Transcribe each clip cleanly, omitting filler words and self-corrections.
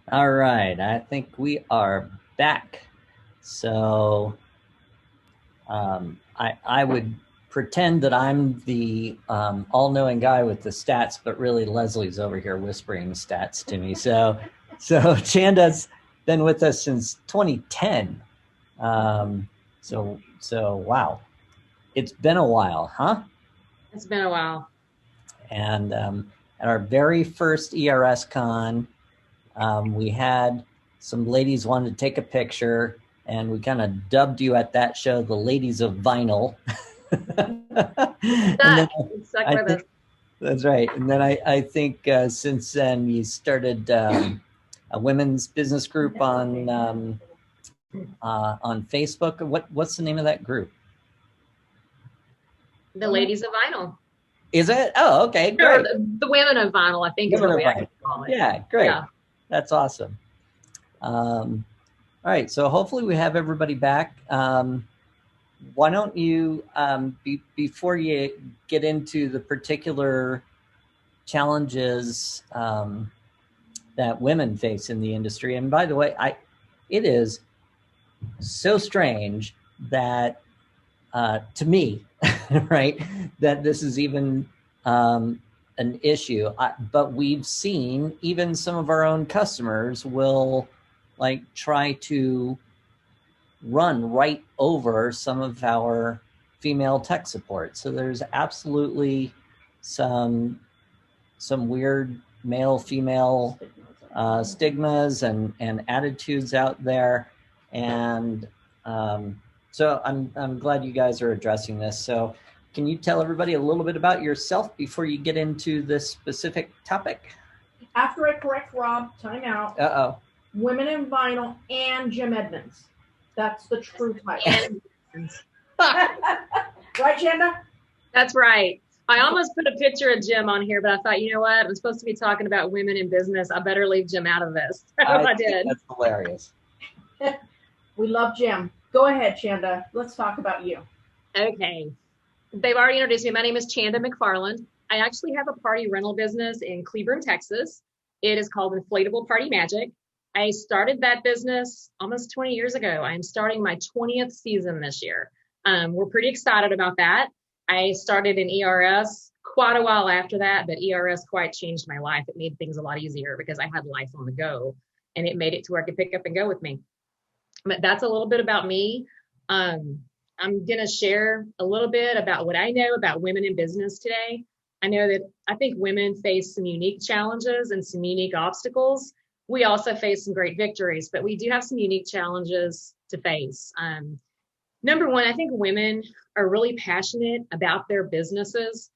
All right, I think we are back. So I would pretend that I'm the all-knowing guy with the stats, but really Leslie's over here whispering stats to me. So Chanda's been with us since 2010. So wow, it's been a while, huh? It's been a while. And at our very first ERSCon, we had some ladies wanted to take a picture, and we kind of dubbed you at that show the Ladies of Vinyl. And then It's stuck I with us. think that's right. And then I think since then you started a women's business group on Facebook. What's the name of that group? The ladies of vinyl. Is it? Oh, okay, Or great. the women of vinyl, I think is Women what of we Vinyl. actually call it. Yeah, great. Yeah. That's awesome. All right, so hopefully we have everybody back. Why don't you, before you get into the particular challenges that women face in the industry, and by the way, it is so strange that to me, right, that this is even an issue. But we've seen even some of our own customers will like try to run right over some of our female tech support. So there's absolutely some weird male female stigmas and attitudes out there, and so I'm glad you guys are addressing this. So can you tell everybody a little bit about yourself before you get into this specific topic? After I correct Rob, time out. Uh-oh. Women in Vinyl and Jim Edmonds. That's the true title. Right, Chanda? That's right. I almost put a picture of Jim on here, but I thought, you know what? I'm supposed to be talking about women in business. I better leave Jim out of this. I did. That's hilarious. We love Jim. Go ahead, Chanda. Let's talk about you. Okay. They've already introduced me. My name is Chanda McFarland. I actually have a party rental business in Cleburne, Texas. It is called Inflatable Party Magic. I started that business almost 20 years ago. I'm starting my 20th season this year. We're pretty excited about that. I started in ERS quite a while after that, but ERS quite changed my life. It made things a lot easier because I had life on the go, and it made it to where I could pick up and go with me. But that's a little bit about me. I'm going to share a little bit about what I know about women in business today. I know that I think women face some unique challenges and some unique obstacles. We also face some great victories, but we do have some unique challenges to face. Number one, I think women are really passionate about their businesses.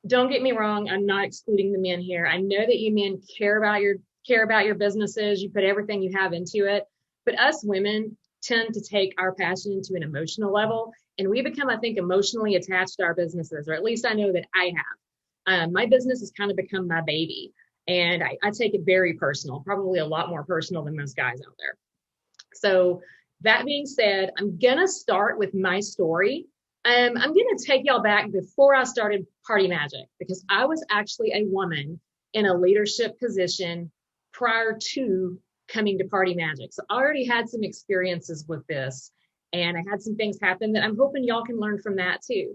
Don't get me wrong, I'm not excluding the men here. I know that you men care about your businesses, you put everything you have into it, but us women tend to take our passion to an emotional level, and we become, I think, emotionally attached to our businesses, or at least I know that I have. My business has kind of become my baby, and I take it very personal, probably a lot more personal than most guys out there. So that being said, I'm going to start with my story. I'm going to take y'all back before I started Party Magic, because I was actually a woman in a leadership position prior to coming to Party Magic. So I already had some experiences with this, and I had some things happen that I'm hoping y'all can learn from that too.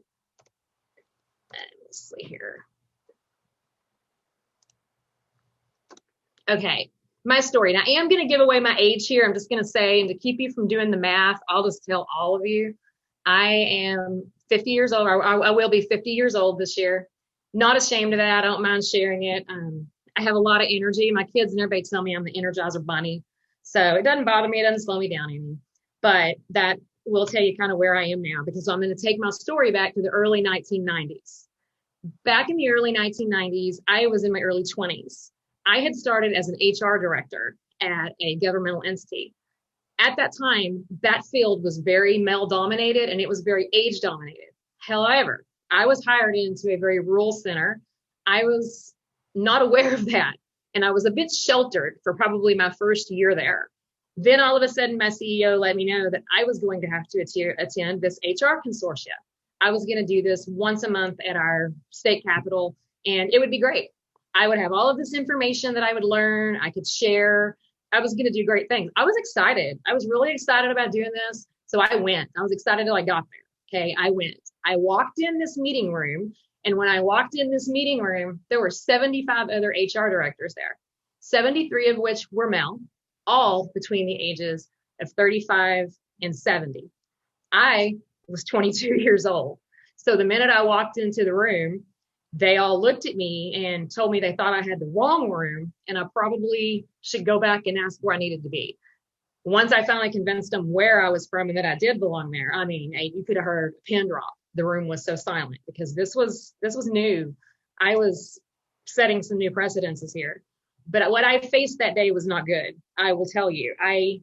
Let's see here. Okay, my story. Now, I am going to give away my age here. I'm just going to say, and to keep you from doing the math, I'll just tell all of you, I am 50 years old. I will be 50 years old this year. Not ashamed of that. I don't mind sharing it. I have a lot of energy. My kids and everybody tell me I'm the Energizer Bunny. So it doesn't bother me. It doesn't slow me down any. But that will tell you kind of where I am now, because I'm going to take my story back to the early 1990s. Back in the early 1990s, I was in my early 20s. I had started as an HR director at a governmental entity. At that time, that field was very male dominated and it was very age dominated. However, I was hired into a very rural center. I was not aware of that, and I was a bit sheltered for probably my first year there. Then all of a sudden, my CEO let me know that I was going to have to attend this HR consortia. I was going to do this once a month at our state capitol, and it would be great. I would have all of this information that I would learn, I could share. I was going to do great things. I was excited. I was really excited about doing this. So I went. I was excited till I got there. Okay, I went. I walked in this meeting room. And when I walked in this meeting room, there were 75 other HR directors there, 73 of which were male, all between the ages of 35 and 70. I was 22 years old. So the minute I walked into the room, they all looked at me and told me they thought I had the wrong room and I probably should go back and ask where I needed to be. Once I finally convinced them where I was from and that I did belong there, I mean, you could have heard a pin drop. The room was so silent because this was new. I was setting some new precedences here. But what I faced that day was not good. I will tell you. I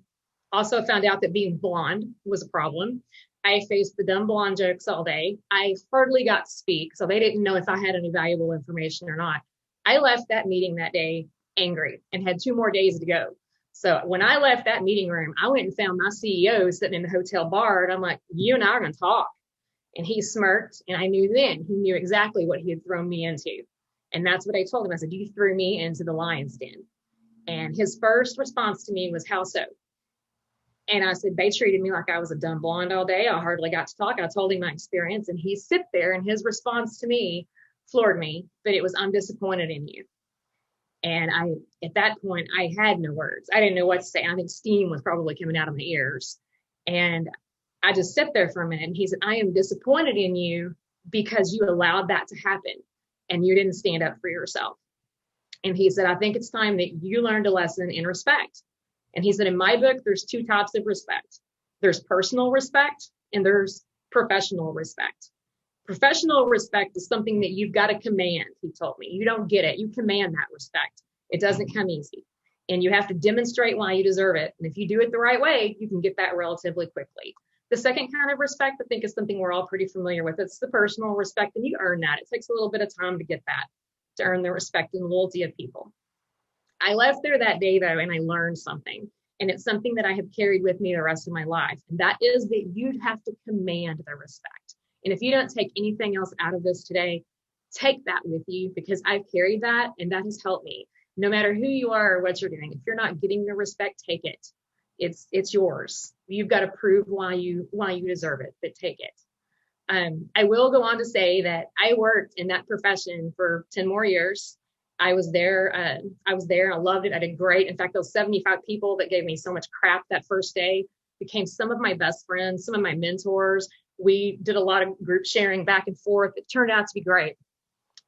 also found out that being blonde was a problem. I faced the dumb blonde jokes all day. I hardly got to speak, so they didn't know if I had any valuable information or not. I left that meeting that day angry and had 2 more days to go. So when I left that meeting room, I went and found my CEO sitting in the hotel bar, and I'm like, you and I are going to talk. And he smirked, and I knew then he knew exactly what he had thrown me into. And that's what I told him. I said, you threw me into the lion's den. And his first response to me was, how so? And I said, they treated me like I was a dumb blonde all day. I hardly got to talk. I told him my experience, and he sit there, and his response to me floored me, but it was, I'm disappointed in you. And at that point, I had no words. I didn't know what to say. I think steam was probably coming out of my ears. And I just sat there for a minute, and he said, I am disappointed in you because you allowed that to happen and you didn't stand up for yourself. And he said, I think it's time that you learned a lesson in respect. And he said, in my book, there's 2 types of respect. There's personal respect and there's professional respect. Professional respect is something that you've got to command, he told me. You don't get it. You command that respect. It doesn't come easy. And you have to demonstrate why you deserve it. And if you do it the right way, you can get that relatively quickly. The second kind of respect, I think, is something we're all pretty familiar with. It's the personal respect, and you earn that. It takes a little bit of time to get that, to earn the respect and loyalty of people. I left there that day, though, and I learned something. And it's something that I have carried with me the rest of my life. And that is that you'd have to command the respect. And if you don't take anything else out of this today, take that with you, because I've carried that and that has helped me. No matter who you are or what you're doing, if you're not getting the respect, take it. It's yours. You've got to prove why you deserve it, but take it. I will go on to say that I worked in that profession for 10 more years. I was there. I loved it. I did great. In fact, those 75 people that gave me so much crap that first day became some of my best friends, some of my mentors. We did a lot of group sharing back and forth. It turned out to be great.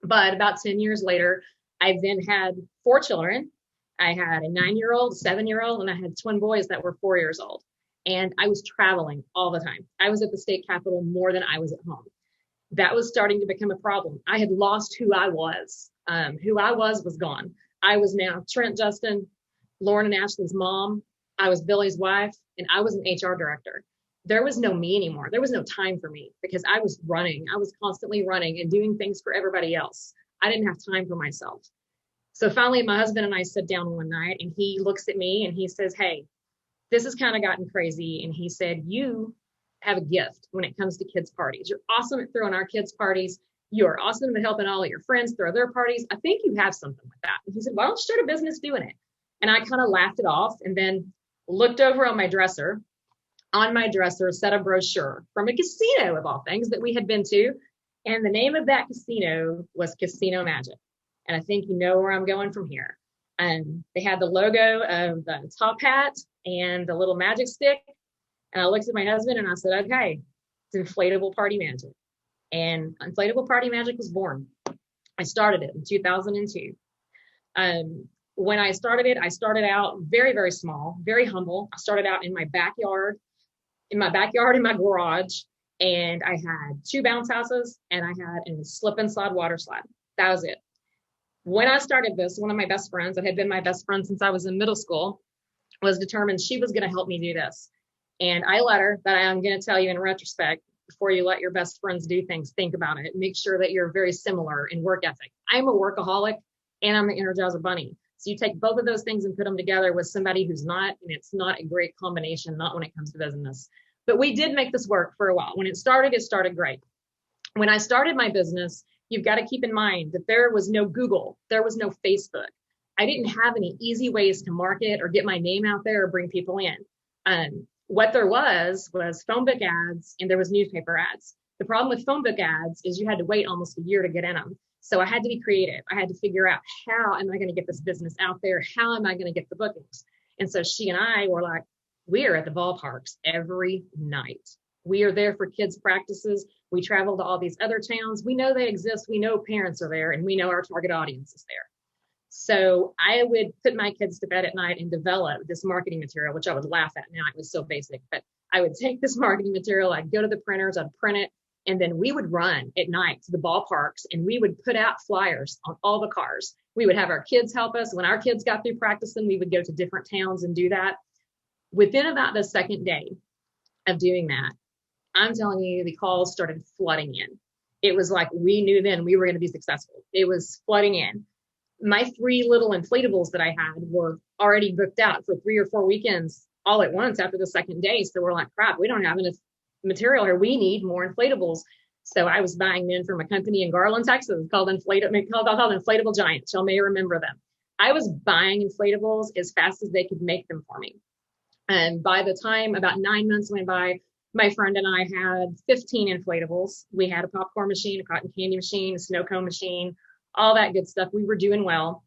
But about 10 years later, I then had 4 children. I had a 9-year-old, a 7-year-old, and I had twin boys that were 4 years old. And I was traveling all the time. I was at the state capitol more than I was at home. That was starting to become a problem. I had lost who I was. Who I was gone. I was now Trent, Justin, Lauren and Ashley's mom. I was Billy's wife, and I was an HR director. There was no me anymore. There was no time for me because I was running. I was constantly running and doing things for everybody else. I didn't have time for myself. So finally, my husband and I sat down one night, and he looks at me and he says, hey, this has kind of gotten crazy. And he said, you have a gift when it comes to kids' parties. You're awesome at throwing our kids' parties. You are awesome at helping all of your friends throw their parties. I think you have something with that. And he said, why don't you start a business doing it? And I kind of laughed it off and then looked over on my dresser. On my dresser, a set of brochure from a casino of all things that we had been to. And the name of that casino was Casino Magic. And I think you know where I'm going from here. They had the logo of the top hat and the little magic stick. And I looked at my husband and I said, okay, it's Inflatable Party Magic. And Inflatable Party Magic was born. I started it in 2002. When I started it, I started out very, very small, very humble. I started out in my backyard, in my garage, and I had 2 bounce houses and I had a slip and slide water slide. That was it. When I started this, one of my best friends that had been my best friend since I was in middle school was determined she was going to help me do this. And I let her, but I'm going to tell you in retrospect, before you let your best friends do things, think about it. Make sure that you're very similar in work ethic. I'm a workaholic and I'm the Energizer Bunny. So you take both of those things and put them together with somebody who's not, and it's not a great combination, not when it comes to business. But we did make this work for a while. When it started great. When I started my business, you've got to keep in mind that there was no Google, there was no Facebook. I didn't have any easy ways to market or get my name out there or bring people in. What there was phone book ads and there was newspaper ads. The problem with phone book ads is you had to wait almost a year to get in them. So I had to be creative. I had to figure out, how am I going to get this business out there? How am I going to get the bookings? And so she and I were like, we are at the ballparks every night. We are there for kids' practices. We travel to all these other towns. We know they exist. We know parents are there, and we know our target audience is there. So I would put my kids to bed at night and develop this marketing material, which I would laugh at now. It was so basic, but I would take this marketing material, I'd go to the printers, I'd print it, and then we would run at night to the ballparks and we would put out flyers on all the cars. We would have our kids help us. When our kids got through practicing, we would go to different towns and do that. Within about the second day of doing that, I'm telling you, the calls started flooding in. It was like we knew then we were going to be successful. It was flooding in. My 3 little inflatables that I had were already booked out for 3 or 4 weekends all at once after the second day. So we're like, crap, we don't have enough material here. We need more inflatables. So I was buying them from a company in Garland, Texas called Inflatable Giants. Y'all may remember them. I was buying inflatables as fast as they could make them for me. And by the time about 9 months went by, my friend and I had 15 inflatables. We had a popcorn machine, a cotton candy machine, a snow cone machine, all that good stuff. We were doing well,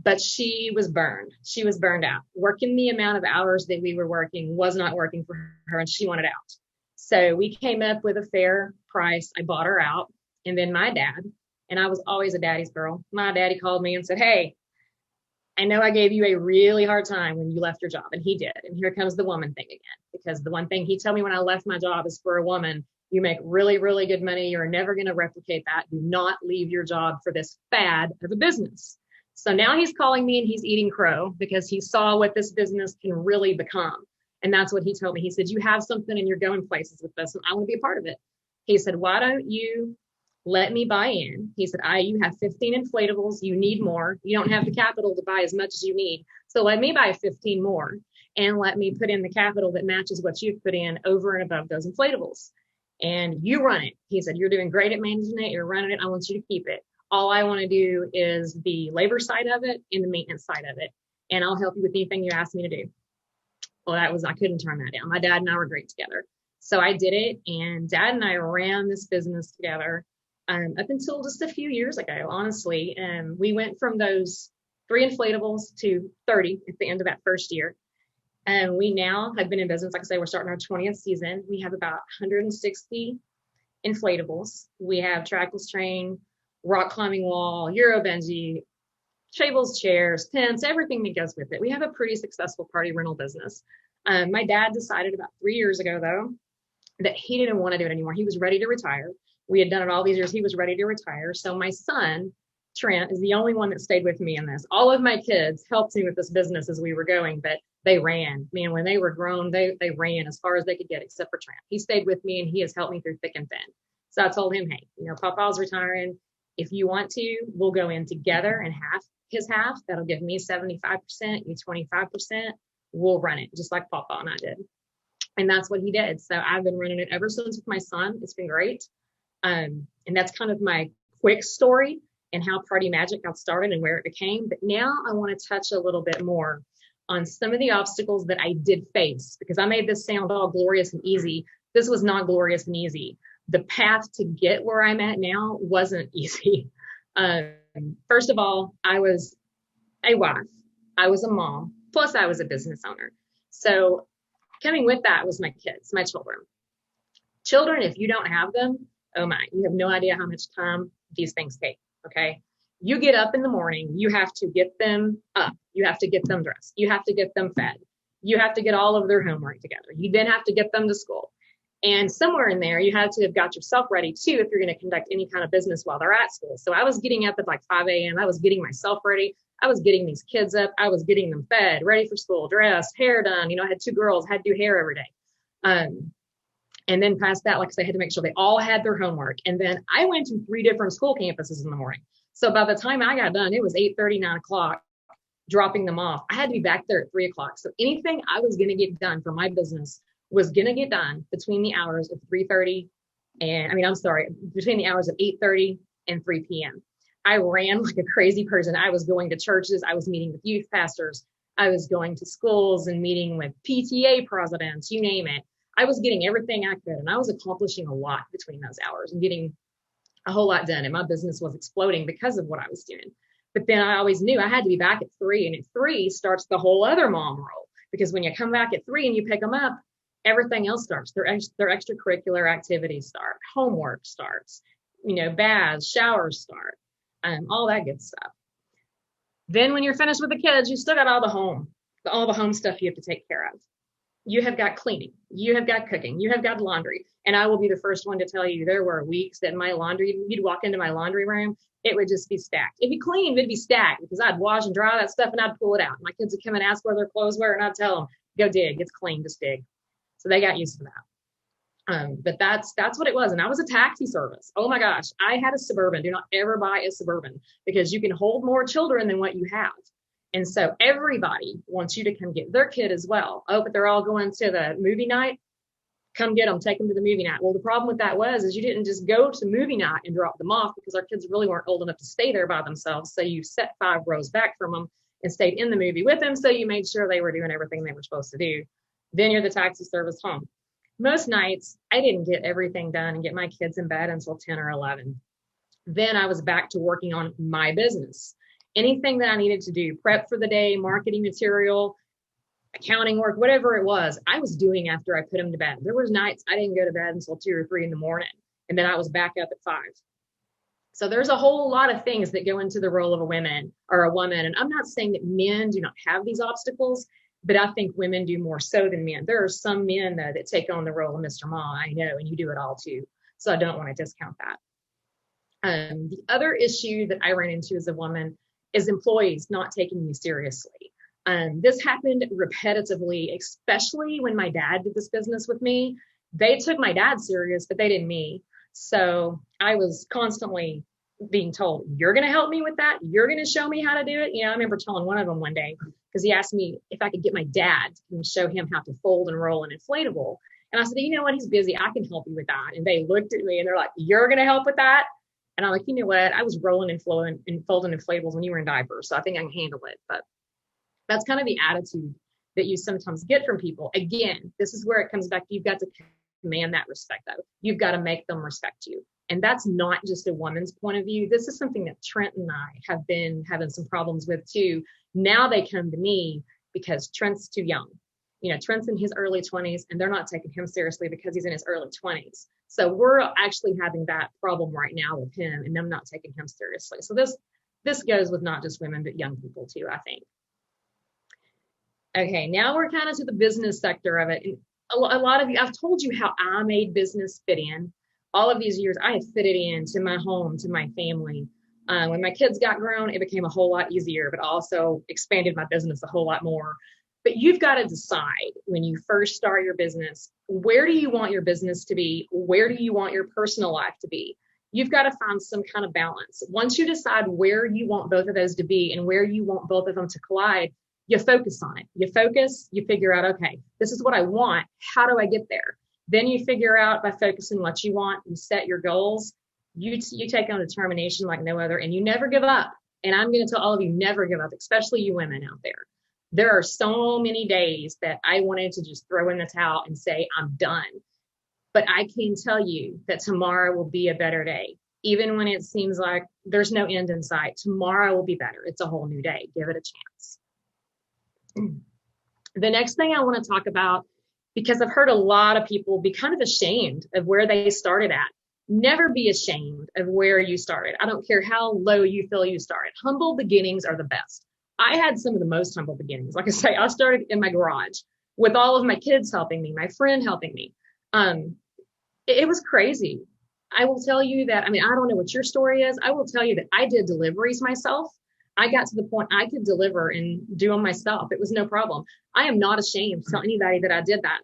but she was burned. She was burned out. Working the amount of hours that we were working was not working for her, and she wanted out. So we came up with a fair price. I bought her out. And then my dad, and I was always a daddy's girl, my daddy called me and said, hey, I know I gave you a really hard time when you left your job, and he did. And here comes the woman thing again, because the one thing he told me when I left my job is, for a woman, you make really, really good money. You're never going to replicate that. Do not leave your job for this fad of a business. So now he's calling me and he's eating crow because he saw what this business can really become. And that's what he told me. He said, you have something and you're going places with this, and I want to be a part of it. He said, why don't you let me buy in? He said, you have 15 inflatables. You need more. You don't have the capital to buy as much as you need. So let me buy 15 more and let me put in the capital that matches what you've put in over and above those inflatables. And you run it. He said, you're doing great at managing it. You're running it. I want you to keep it. All I want to do is the labor side of it and the maintenance side of it. And I'll help you with anything you ask me to do. Well, I couldn't turn that down. My dad and I were great together. So I did it. And Dad and I ran this business together up until just a few years ago, honestly. And we went from those 3 inflatables to 30 at the end of that first year. And we now have been in business. Like I say, we're starting our 20th season. We have about 160 inflatables. We have trackless train, rock climbing wall, Euro bungee, tables, chairs, tents, everything that goes with it. We have a pretty successful party rental business. My dad decided about 3 years ago, though, that he didn't want to do it anymore. He was ready to retire. We had done it all these years. He was ready to retire. So my son, Trent, is the only one that stayed with me in this. All of my kids helped me with this business as we were going, but they ran. Man, when they were grown, they ran as far as they could get, except for Trent. He stayed with me and he has helped me through thick and thin. So I told him, hey, Papa's retiring. If you want to, we'll go in together and his half. That'll give me 75%, you 25%. We'll run it just like Papa and I did. And that's what he did. So I've been running it ever since with my son. It's been great. And that's kind of my quick story and how Party Magic got started and where it became. But now I want to touch a little bit more on some of the obstacles that I did face, because I made this sound all glorious and easy. This was not glorious and easy. The path to get where I'm at now wasn't easy. First of all, I was a wife. I was a mom. Plus I was a business owner. So coming with that was my kids, my children. Children, if you don't have them, oh my, you have no idea how much time these things take, okay? You get up in the morning, you have to get them up. You have to get them dressed. You have to get them fed. You have to get all of their homework together. You then have to get them to school. And somewhere in there, you have to have got yourself ready too if you're going to conduct any kind of business while they're at school. So I was getting up at like 5 a.m. I was getting myself ready. I was getting these kids up. I was getting them fed, ready for school, dressed, hair done. I had 2 girls, had to do hair every day. And then past that, like I said, I had to make sure they all had their homework. And then I went to 3 different school campuses in the morning. So by the time I got done, it was 8:30, 9 o'clock, dropping them off. I had to be back there at 3 o'clock. So anything I was going to get done for my business was going to get done between the hours of 3:30 and between the hours of 8:30 and 3 p.m. I ran like a crazy person. I was going to churches. I was meeting with youth pastors. I was going to schools and meeting with PTA presidents, you name it. I was getting everything I could, and I was accomplishing a lot between those hours and getting a whole lot done. And my business was exploding because of what I was doing. But then I always knew I had to be back at 3, and at 3 starts the whole other mom role, because when you come back at 3 and you pick them up, everything else starts. Their extracurricular activities start, homework starts, baths, showers start, all that good stuff. Then when you're finished with the kids, you still got all the home stuff you have to take care of. You have got cleaning, you have got cooking, you have got laundry. And I will be the first one to tell you, there were weeks that my laundry, you'd walk into my laundry room, it would just be stacked. If you clean, it'd be stacked, because I'd wash and dry that stuff and I'd pull it out. My kids would come and ask where their clothes were, and I'd tell them, go dig, it's clean, just dig. So they got used to that. But that's what it was. And I was a taxi service. Oh my gosh, I had a Suburban. Do not ever buy a Suburban, because you can hold more children than what you have. And so everybody wants you to come get their kid as well. Oh, but they're all going to the movie night. Come get them, take them to the movie night. Well, the problem with that is you didn't just go to movie night and drop them off, because our kids really weren't old enough to stay there by themselves. So you set 5 rows back from them and stayed in the movie with them. So you made sure they were doing everything they were supposed to do. Then you're the taxi service home. Most nights, I didn't get everything done and get my kids in bed until 10 or 11. Then I was back to working on my business. Anything that I needed to do, prep for the day, marketing material, accounting work, whatever it was, I was doing after I put them to bed. There was nights I didn't go to bed until 2 or 3 in the morning, and then I was back up at 5. So there's a whole lot of things that go into the role of a woman. And I'm not saying that men do not have these obstacles, but I think women do more so than men. There are some men that take on the role of Mr. Mom, I know, and you do it all too. So I don't want to discount that. The other issue that I ran into as a woman is employees not taking me seriously. This happened repetitively, especially when my dad did this business with me. They took my dad serious, but they didn't me. So I was constantly being told, you're going to help me with that? You're going to show me how to do it? I remember telling one of them one day, because he asked me if I could get my dad to show him how to fold and roll an inflatable. And I said, you know what? He's busy. I can help you with that. And they looked at me and they're like, you're going to help with that? And I'm like, you know what? I was rolling and folding inflatables when you were in diapers. So I think I can handle it. But that's kind of the attitude that you sometimes get from people. Again, this is where it comes back. You've got to command that respect, though. You've got to make them respect you. And that's not just a woman's point of view. This is something that Trent and I have been having some problems with too. Now they come to me because Trent's too young. Trent's in his early 20s, and they're not taking him seriously because he's in his early 20s. So we're actually having that problem right now with him and them not taking him seriously. So this goes with not just women, but young people too, I think. Okay, now we're kind of to the business sector of it. And a lot of you, I've told you how I made business fit in. All of these years, I have fitted in to my home, to my family. When my kids got grown, it became a whole lot easier, but also expanded my business a whole lot more. But you've got to decide when you first start your business, where do you want your business to be? Where do you want your personal life to be? You've got to find some kind of balance. Once you decide where you want both of those to be and where you want both of them to collide, you focus on it. You figure out, okay, this is what I want. How do I get there? Then you figure out, by focusing what you want, you set your goals, you take on determination like no other, and you never give up. And I'm going to tell all of you, never give up, especially you women out there. There are so many days that I wanted to just throw in the towel and say, I'm done. But I can tell you that tomorrow will be a better day. Even when it seems like there's no end in sight, tomorrow will be better. It's a whole new day. Give it a chance. The next thing I want to talk about, because I've heard a lot of people be kind of ashamed of where they started at. Never be ashamed of where you started. I don't care how low you feel you started. Humble beginnings are the best. I had some of the most humble beginnings. Like I say, I started in my garage with all of my kids helping me, my friend helping me. It was crazy. I will tell you that, I don't know what your story is. I will tell you that I did deliveries myself. I got to the point I could deliver and do them myself. It was no problem. I am not ashamed to tell anybody that I did that.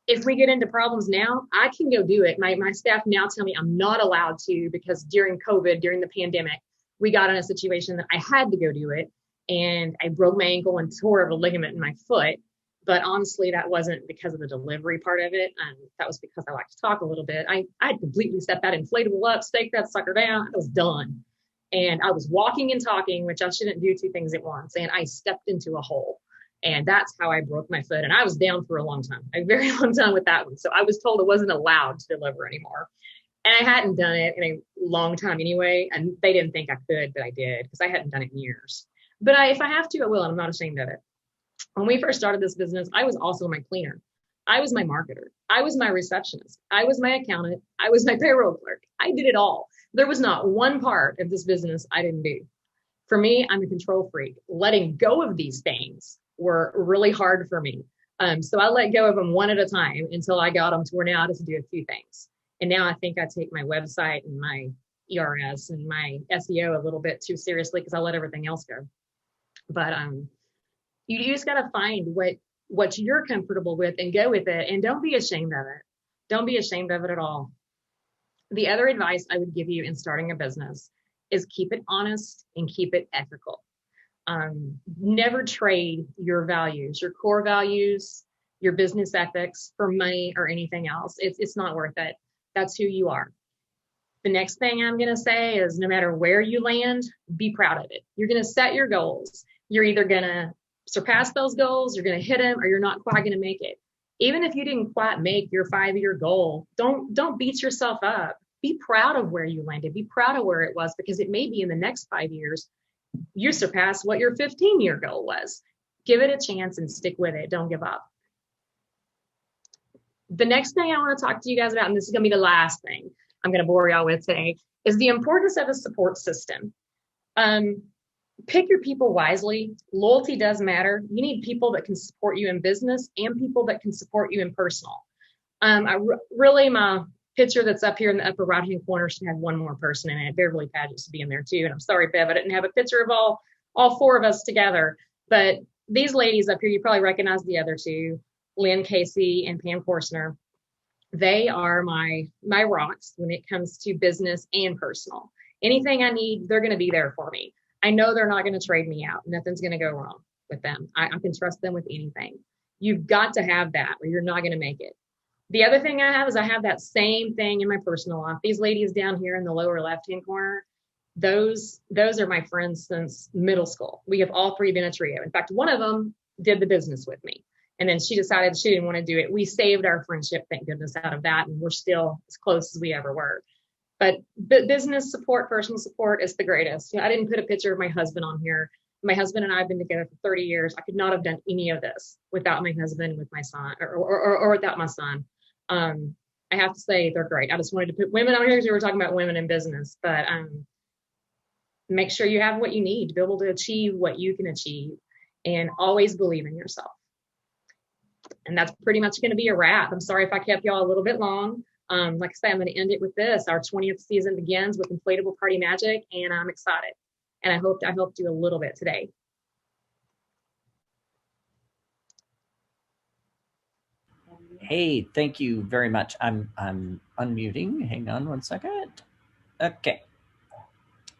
If we get into problems now, I can go do it. My staff now tell me I'm not allowed to, because during COVID, during the pandemic, we got in a situation that I had to go do it. And I broke my ankle and tore a ligament in my foot. But honestly, that wasn't because of the delivery part of it. That was because I like to talk a little bit. I completely set that inflatable up, staked that sucker down. I was done. And I was walking and talking, which I shouldn't do two things at once. And I stepped into a hole. And that's how I broke my foot. And I was down for a long time, a very long time with that one. So I was told I wasn't allowed to deliver anymore. And I hadn't done it in a long time anyway. And they didn't think I could, but I did because I hadn't done it in years. But if I have to, I will. And I'm not ashamed of it. When we first started this business, I was also my cleaner. I was my marketer. I was my receptionist. I was my accountant. I was my payroll clerk. I did it all. There was not one part of this business I didn't do. For me, I'm a control freak. Letting go of these things were really hard for me. So I let go of them one at a time until I got them to where now I just do a few things. And now I think I take my website and my ERS and my SEO a little bit too seriously because I let everything else go. But you just got to find what you're comfortable with and go with it. And don't be ashamed of it. Don't be ashamed of it at all. The other advice I would give you in starting a business is keep it honest and keep it ethical. Never trade your values, your core values, your business ethics for money or anything else. It's not worth it. That's who you are. The next thing I'm going to say is no matter where you land, be proud of it. You're going to set your goals. You're either going to surpass those goals, you're going to hit them, or you're not quite going to make it. Even if you didn't quite make your 5-year goal, don't beat yourself up. Be proud of where you landed. Be proud of where it was, because it may be in the next 5 years, you surpass what your 15-year goal was. Give it a chance and stick with it. Don't give up. The next thing I want to talk to you guys about, and this is going to be the last thing I'm going to bore y'all with today, is the importance of a support system. Pick your people wisely. Loyalty does matter. You need people that can support you in business and people that can support you in personal. Really, my picture that's up here in the upper right-hand corner should have one more person in it. Beverly Paget should be in there too. And I'm sorry, Bev, I didn't have a picture of all 4 of us together. But these ladies up here, you probably recognize the other 2, Lynn Casey and Pam Korsner. They are my rocks when it comes to business and personal. Anything I need, they're going to be there for me. I know they're not going to trade me out. Nothing's going to go wrong with them. I can trust them with anything. You've got to have that or you're not going to make it. The other thing I have is I have that same thing in my personal life. These ladies down here in the lower left-hand corner, those are my friends since middle school. We have all 3 been a trio. In fact, one of them did the business with me. And then she decided she didn't want to do it. We saved our friendship, thank goodness, out of that. And we're still as close as we ever were. But business support, personal support is the greatest. I didn't put a picture of my husband on here. My husband and I have been together for 30 years. I could not have done any of this without my husband, with my son, or without my son. I have to say they're great. I just wanted to put women on here because we were talking about women in business. But make sure you have what you need to be able to achieve what you can achieve, and always believe in yourself. And that's pretty much going to be a wrap. I'm sorry if I kept y'all a little bit long. Like I said, I'm going to end it with this. Our 20th season begins with Inflatable Party Magic, and I'm excited. And I helped you a little bit today. Hey, thank you very much. I'm unmuting. Hang on one second. Okay.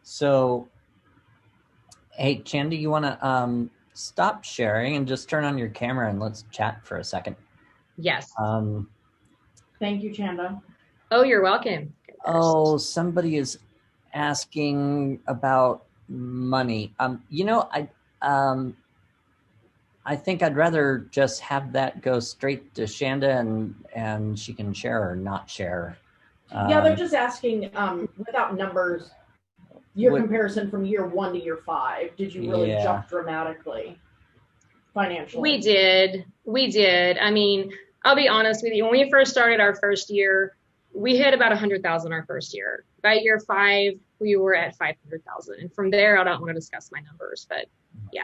So, hey, Chanda, you want to stop sharing and just turn on your camera and let's chat for a second? Yes. Thank you, Chanda. Oh, you're welcome. Oh, somebody is asking about money. I think I'd rather just have that go straight to Chanda and she can share or not share. Yeah, they're just asking without numbers, your comparison from year 1 to year 5. Did you really jump dramatically financially? We did. I mean, I'll be honest with you. When we first started our first year, we hit about 100,000 our first year. By year 5, we were at 500,000. And from there, I don't want to discuss my numbers, but yeah.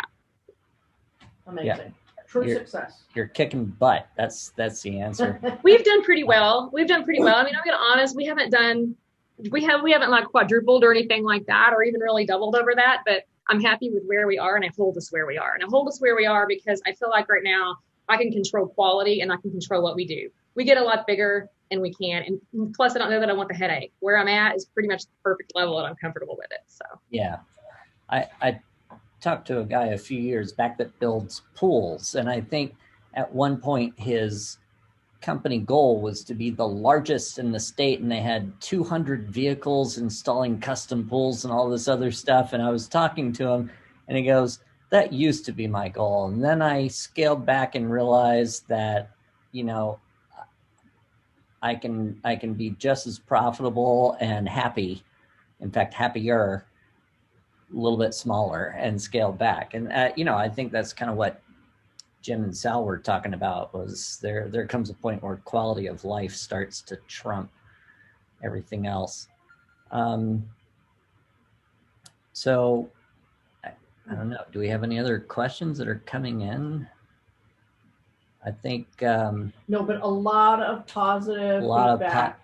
Amazing. Yeah. True success. You're kicking butt. That's the answer. We've done pretty well. I mean, I'm going to be honest. We haven't like quadrupled or anything like that, or even really doubled over that, but I'm happy with where we are, and I hold us where we are. And I hold us where we are because I feel like right now I can control quality and I can control what we do. We get a lot bigger and we can. And plus I don't know that I want the headache. Where I'm at is pretty much the perfect level and I'm comfortable with it. So yeah. I talked to a guy a few years back that builds pools. And I think at one point his company goal was to be the largest in the state, and they had 200 vehicles installing custom pools and all this other stuff. And I was talking to him, and he goes, that used to be my goal. And then I scaled back and realized that, I can be just as profitable and happy, in fact, happier, a little bit smaller, and scaled back. And, I think that's kind of what Jim and Sal were talking about, was there comes a point where quality of life starts to trump everything else. So I don't know. Do we have any other questions that are coming in? I think no, but a lot of positive feedback.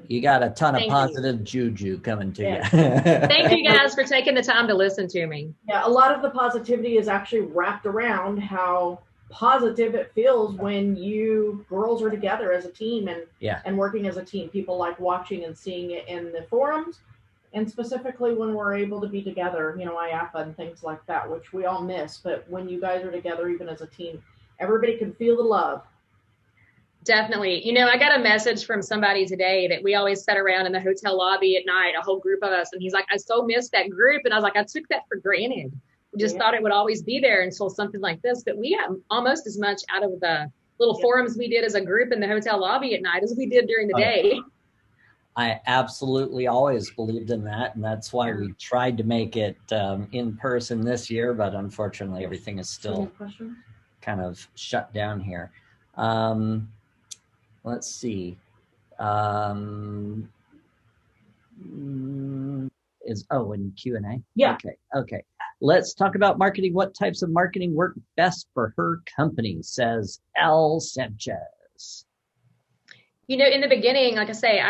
You got a ton of positive juju coming to you. Thank you guys for taking the time to listen to me. Yeah, a lot of the positivity is actually wrapped around how positive it feels when you girls are together as a team and working as a team. People like watching and seeing it in the forums, and specifically when we're able to be together, IAPA and things like that, which we all miss. But when you guys are together, even as a team, everybody can feel the love. Definitely. I got a message from somebody today that we always sat around in the hotel lobby at night, a whole group of us. And he's like, I so miss that group. And I was like, I took that for granted. We just thought it would always be there until something like this. But we got almost as much out of the little forums we did as a group in the hotel lobby at night as we did during the day. I absolutely always believed in that. And that's why we tried to make it in person this year. But unfortunately, everything is still kind of shut down here. Let's see. In Q&A? Yeah. Okay. Let's talk about marketing. What types of marketing work best for her company, says L. Sanchez. In the beginning, like I say,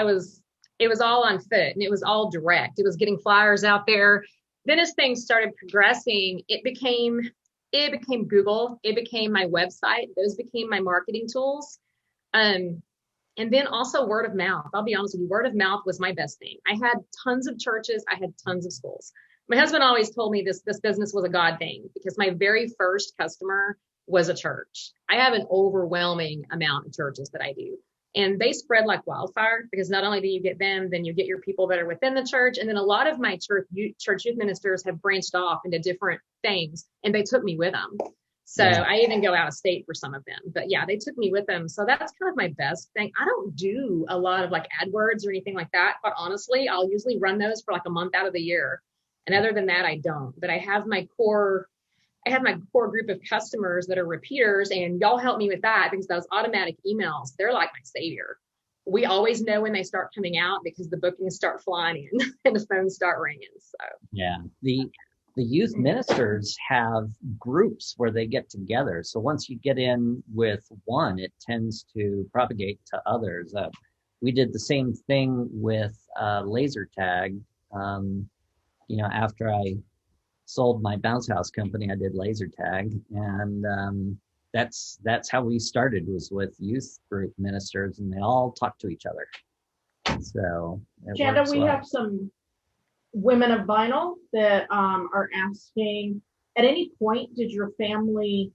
it was all on foot and it was all direct. It was getting flyers out there. Then as things started progressing, it became Google. It became my website. Those became my marketing tools. And then also word of mouth. I'll be honest with you, word of mouth was my best thing. I had tons of churches. I had tons of schools. My husband always told me this business was a God thing, because my very first customer was a church. I have an overwhelming amount of churches that I do. And they spread like wildfire, because not only do you get them, then you get your people that are within the church. And then a lot of my church youth ministers have branched off into different things, and they took me with them. So I even go out of state for some of them, but they took me with them. So that's kind of my best thing. I don't do a lot of like AdWords or anything like that, but honestly, I'll usually run those for like a month out of the year. And other than that, I don't. But I have my core group of customers that are repeaters, and y'all help me with that, because those automatic emails, they're like my savior. We always know when they start coming out, because the bookings start flying in and the phones start ringing. So the youth ministers have groups where they get together. So once you get in with one, it tends to propagate to others. We did the same thing with laser tag. After I sold my bounce house company, I did laser tag, and that's how we started, was with youth group ministers, and they all talk to each other. So Chanda, we have some women of vinyl that are asking, at any point did your family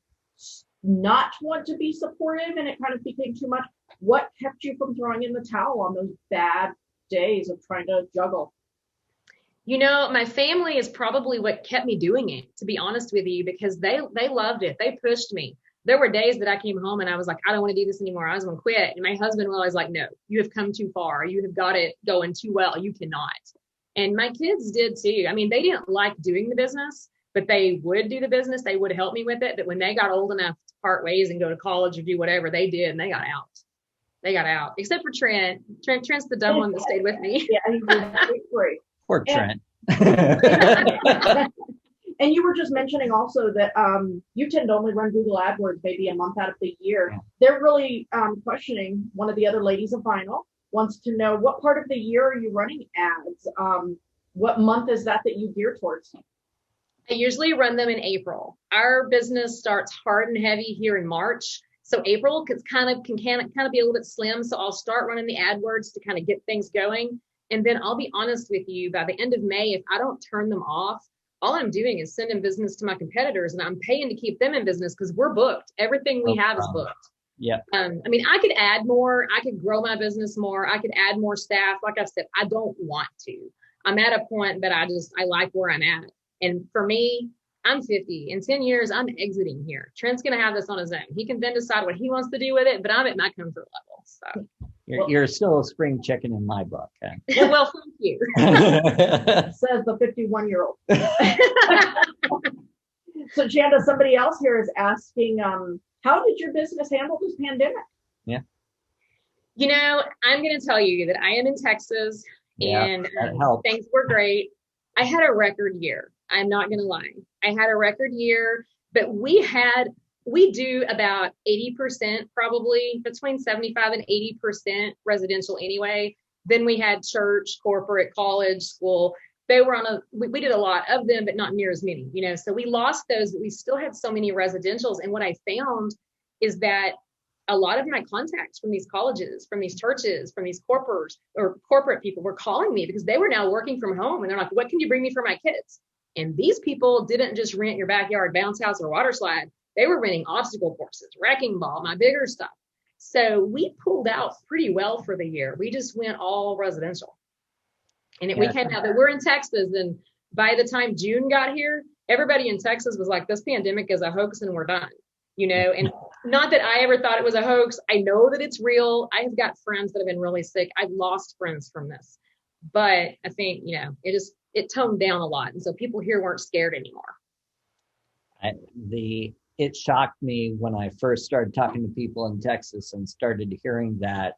not want to be supportive and it kind of became too much? What kept you from throwing in the towel on those bad days of trying to juggle? My family is probably what kept me doing it, to be honest with you, because they loved it. They pushed me. There were days that I came home and I was like, I don't want to do this anymore. I was going to quit. And my husband was always like, no, you have come too far. You have got it going too well. You cannot. And my kids did too. I mean, they didn't like doing the business, but they would do the business. They would help me with it. But when they got old enough to part ways and go to college or do whatever, they did, and they got out. They got out, except for Trent. Trent's the dumb one that stayed with me. Yeah, he was great. Poor Trent. And you were just mentioning also that you tend to only run Google AdWords maybe a month out of the year. Yeah. They're really questioning, one of the other ladies of vinyl wants to know, what part of the year are you running ads? What month is that you gear towards? I usually run them in April. Our business starts hard and heavy here in March. So April can kind of be a little bit slim. So I'll start running the AdWords to kind of get things going. And then I'll be honest with you, by the end of May, if I don't turn them off, all I'm doing is sending business to my competitors, and I'm paying to keep them in business because we're booked. Everything we have is booked. Yeah. I mean, I could add more. I could grow my business more. I could add more staff. Like I said, I don't want to. I'm at a point that I like where I'm at. And for me, I'm 50. In 10 years, I'm exiting here. Trent's going to have this on his own. He can then decide what he wants to do with it, but I'm at my comfort level. So you're still a spring chicken in my book. Huh? Well, thank you. Says the 51-year-old. So, Chanda, somebody else here is asking, how did your business handle this pandemic? Yeah. You know, I'm going to tell you that I am in Texas, and things were great. I had a record year. I'm not going to lie. I had a record year, but we do about 80%, probably between 75 and 80% residential anyway. Then we had church, corporate, college, school. They were we did a lot of them, but not near as many, you know, so we lost those, but we still had so many residentials. And what I found is that a lot of my contacts from these colleges, from these churches, from these corporate people were calling me because they were now working from home. And they're like, what can you bring me for my kids? And these people didn't just rent your backyard bounce house or water slide. They were renting obstacle courses, wrecking ball, my bigger stuff. So we pulled out pretty well for the year. We just went all residential. And we came out that we're in Texas. And by the time June got here, everybody in Texas was like, this pandemic is a hoax and we're done, you know, and not that I ever thought it was a hoax. I know that it's real. I have got friends that have been really sick. I've lost friends from this, but I think, you know, it toned down a lot. And so people here weren't scared anymore. It shocked me when I first started talking to people in Texas and started hearing that,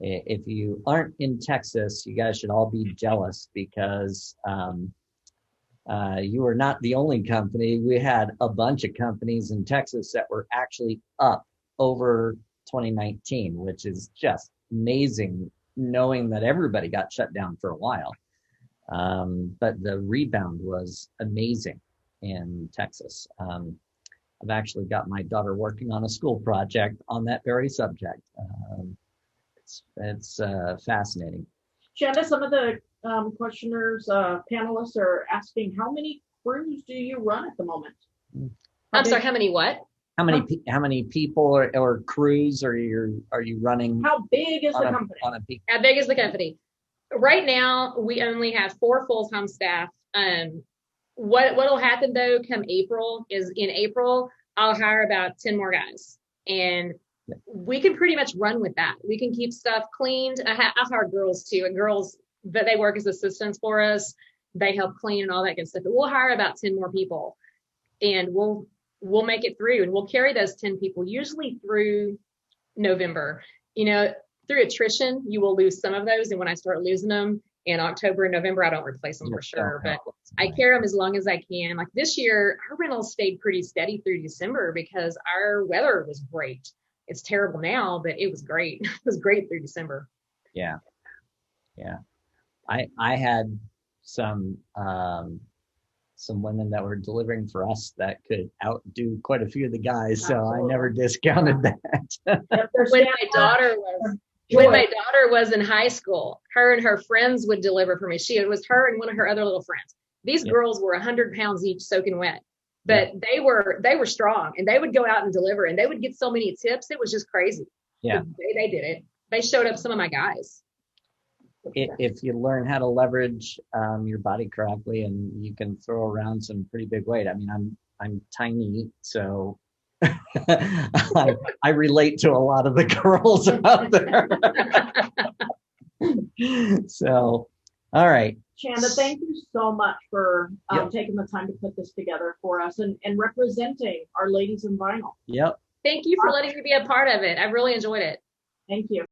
if you aren't in Texas, you guys should all be jealous because you were not the only company. We had a bunch of companies in Texas that were actually up over 2019, which is just amazing knowing that everybody got shut down for a while. But the rebound was amazing in Texas. I've actually got my daughter working on a school project on that very subject. It's fascinating. Chanda, some of the questioners, panelists are asking, how many crews do you run at the moment? I'm sorry, how many what? How many people or crews are you running? How big is the company? How big is the company? Right now, we only have 4 full-time staff. What'll happen though, come April, is in April, I'll hire about 10 more guys. And we can pretty much run with that. We can keep stuff cleaned. I've hired girls too, and girls that they work as assistants for us. They help clean and all that good stuff. But we'll hire about 10 more people, and we'll make it through, and we'll carry those 10 people usually through November. You know, through attrition, you will lose some of those, and when I start losing them in October and November, I don't replace them for sure, but I carry them as long as I can. Like this year, our rentals stayed pretty steady through December because our weather was great. It's terrible now, but it was great. It was great through December. Yeah. I had some women that were delivering for us that could outdo quite a few of the guys, so I never discounted that. When my daughter was in high school, her and her friends would deliver for me. It was her and one of her other little friends. These girls were 100 pounds each, soaking wet. But they were strong, and they would go out and deliver, and they would get so many tips. It was just crazy. Yeah. They did it. They showed up some of my guys. If you learn how to leverage your body correctly, and you can throw around some pretty big weight. I mean, I'm tiny, so I relate to a lot of the girls out there. So, all right. Chanda, thank you so much for taking the time to put this together for us and representing our ladies in vinyl. Yep. Thank you for letting me be a part of it. I really enjoyed it. Thank you.